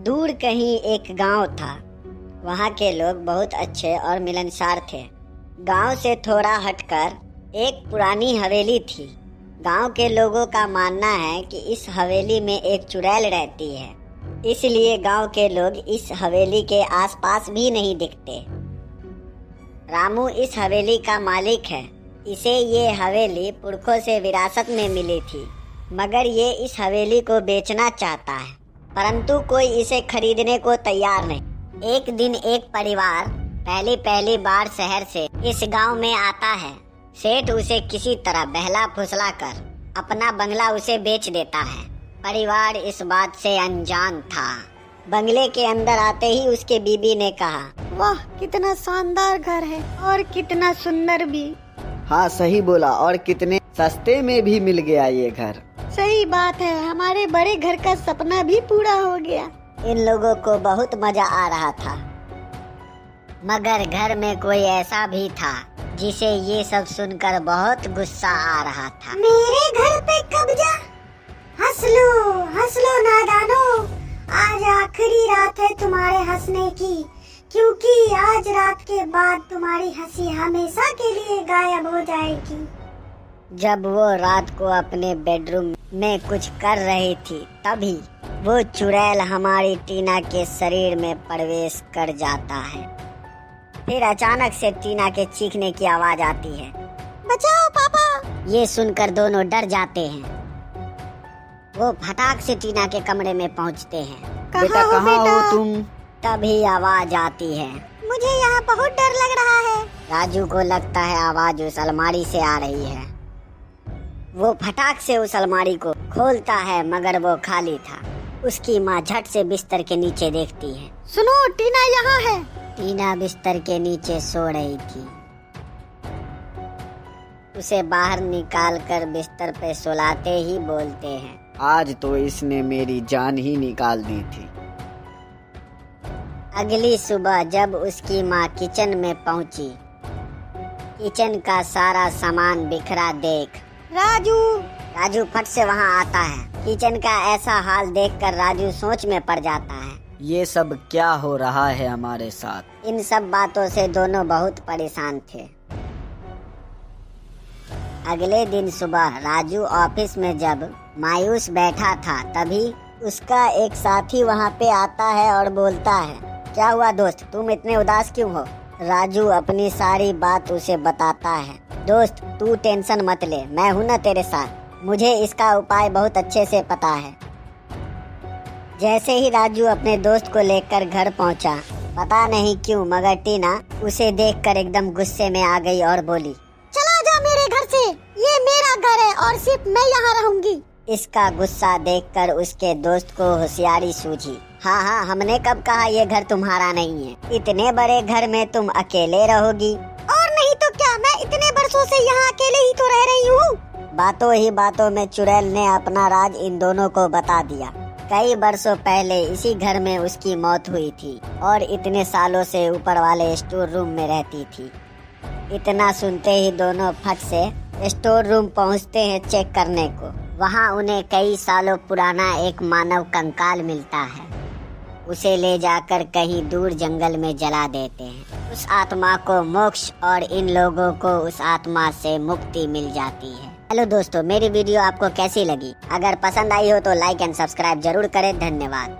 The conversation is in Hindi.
दूर कहीं एक गांव था। वहाँ के लोग बहुत अच्छे और मिलनसार थे। गांव से थोड़ा हटकर एक पुरानी हवेली थी। गांव के लोगों का मानना है कि इस हवेली में एक चुड़ैल रहती है, इसलिए गांव के लोग इस हवेली के आसपास भी नहीं दिखते। रामू इस हवेली का मालिक है। इसे ये हवेली पुरखों से विरासत में मिली थी, मगर ये इस हवेली को बेचना चाहता है, परंतु कोई इसे खरीदने को तैयार नहीं। एक दिन एक परिवार पहली बार शहर से इस गांव में आता है। सेठ उसे किसी तरह बहला फुसला कर अपना बंगला उसे बेच देता है। परिवार इस बात से अनजान था। बंगले के अंदर आते ही उसके बीबी ने कहा, वाह, कितना शानदार घर है और कितना सुंदर भी। हाँ, सही बोला, और कितने सस्ते में भी मिल गया ये घर। सही बात है, हमारे बड़े घर का सपना भी पूरा हो गया। इन लोगों को बहुत मजा आ रहा था, मगर घर में कोई ऐसा भी था जिसे ये सब सुनकर बहुत गुस्सा आ रहा था। मेरे घर पे कब्जा! हंस लो नादानो, आज आखिरी रात है तुम्हारे हंसने की, क्योंकि आज रात के बाद तुम्हारी हंसी हमेशा के लिए गायब हो जाएगी। जब वो रात को अपने बेडरूम में कुछ कर रही थी, तभी वो चुड़ैल हमारी टीना के शरीर में प्रवेश कर जाता है। फिर अचानक से टीना के चीखने की आवाज आती है, बचाओ पापा! ये सुनकर दोनों डर जाते हैं। वो फटाक से टीना के कमरे में पहुंचते हैं। बेटा, कहाँ हो तुम? तभी आवाज आती है, मुझे यहाँ बहुत डर लग रहा है। राजू को लगता है आवाज उस अलमारी से आ रही है। वो फटाक से उस अलमारी को खोलता है, मगर वो खाली था। उसकी माँ झट से बिस्तर के नीचे देखती है। सुनो, टीना यहाँ है। टीना बिस्तर के नीचे सो रही थी। उसे बाहर निकाल कर बिस्तर पे सुलाते ही बोलते हैं, आज तो इसने मेरी जान ही निकाल दी थी। अगली सुबह जब उसकी माँ किचन में पहुंची, किचन का सारा सामान बिखरा देख राजू फट से वहाँ आता है। किचन का ऐसा हाल देखकर राजू सोच में पड़ जाता है। ये सब क्या हो रहा है हमारे साथ? इन सब बातों से दोनों बहुत परेशान थे। अगले दिन सुबह राजू ऑफिस में जब मायूस बैठा था, तभी उसका एक साथी वहाँ पे आता है और बोलता है, क्या हुआ दोस्त, तुम इतने उदास क्यों हो? राजू अपनी सारी बात उसे बताता है। दोस्त, तू टेंशन मत ले, मैं हूं ना तेरे साथ। मुझे इसका उपाय बहुत अच्छे से पता है। जैसे ही राजू अपने दोस्त को लेकर घर पहुंचा, पता नहीं क्यों मगर टीना उसे देखकर एकदम गुस्से में आ गई और बोली, चला जा मेरे घर से, ये मेरा घर है और सिर्फ मैं यहाँ रहूंगी। इसका गुस्सा देखकर उसके दोस्त को होशियारी सूझी। हाँ, हमने कब कहा ये घर तुम्हारा नहीं है? इतने बड़े घर में तुम अकेले रहोगी? और नहीं तो क्या, मैं इतने वर्षों से यहाँ अकेले ही तो रह रही हूँ। बातों ही बातों में चुड़ैल ने अपना राज इन दोनों को बता दिया। कई वर्षों पहले इसी घर में उसकी मौत हुई थी और इतने सालों से ऊपर वाले स्टोर रूम में रहती थी। इतना सुनते ही दोनों फट से स्टोर रूम पहुँचते हैं चेक करने को। वहाँ उन्हें कई सालों पुराना एक मानव कंकाल मिलता है। उसे ले जाकर कहीं दूर जंगल में जला देते हैं। उस आत्मा को मोक्ष और इन लोगों को उस आत्मा से मुक्ति मिल जाती है। हेलो दोस्तों, मेरी वीडियो आपको कैसी लगी? अगर पसंद आई हो तो लाइक एंड सब्सक्राइब जरूर करें। धन्यवाद।